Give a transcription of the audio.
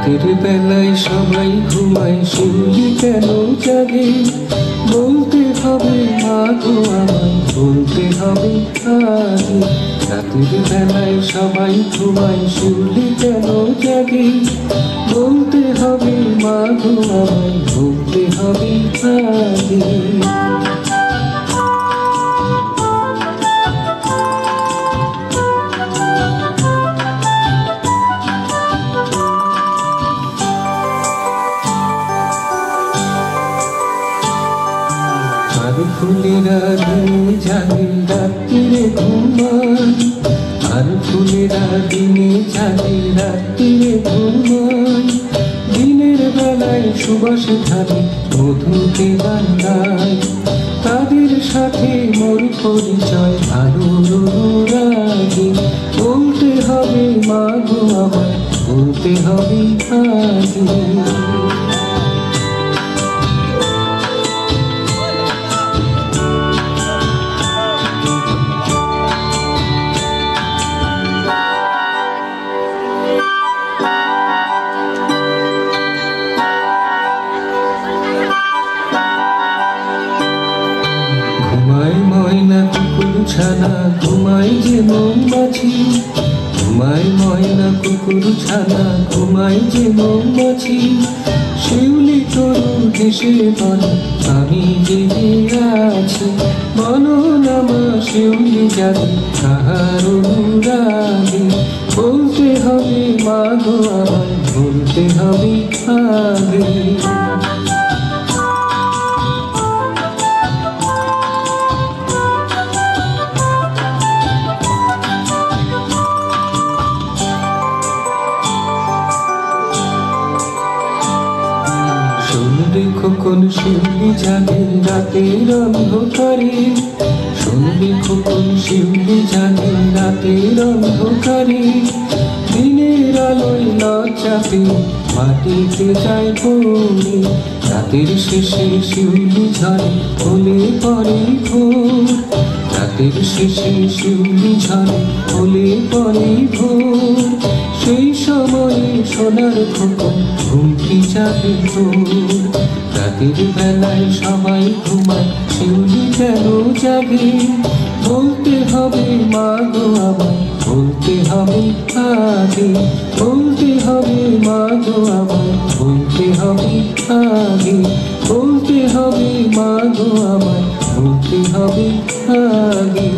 রাতের বেলায় সবাই ঘুমায়, শিউলি কেন জাগে? বলতে হবে মা গো আমায়, বলতে হবে আগে। রাতের বেলায় সবাই ঘুমায়, শিউলি কেন জাগে? বলতে হবে মা গো আমায়, বলতে হবে আগে। আর ফুলেরা দিনে জাগে, রাত্রিরে ঘুমায়। আর ফুলেরা দিনে জাগে, রাত্রিরে ঘুমায়। দিনের বেলায় সুবাস ঢালে, মধুতে গান গায়। তাদের সাথে মোর পরিচয় আলোর রাগে। বলতে হবে মা গো আমায়, বলতে হবে আগে। ঘুমায় ময়না কুকুর ছানা, ঘুমায় যে মৌমাছি। ঘুমায় ময়না কুকুর ছানা, ঘুমায় যে মৌমাছি। শিউলি তরু হেসে বলে আমি জেগে আছি। বলো না মা শিউলি জাগে কাহার অনুরাগে? বলতে হবে মা গো আমায়, বলতে হবে আগে। শুনবে খোকন শিউলি জাগে রাতের অন্ধকারে। শুনবে খোকন শিউলি জাগে রাতের অন্ধকারে। দিনের আলোয় লজ্জাতে মাটিতে যায় পড়ে। রাতের শেষে শিউলি ঝরে হলে পরে ভোর। রাতের শেষে শিউলি ঝরে হলে পরে ভোর। সেই সময়ে সোনার খোকন ঘুমটি যাবে তোর। রাতের বেলায় সবাই ঘুমায়, শিউলি কেন জাগে? বলতে হবে মা গো আমায়, বলতে হবে আগে। বলতে হবে মা গো আমায়, বলতে হবে আগে। বলতে হবে মা গো আমায়, বলতে হবে আগে।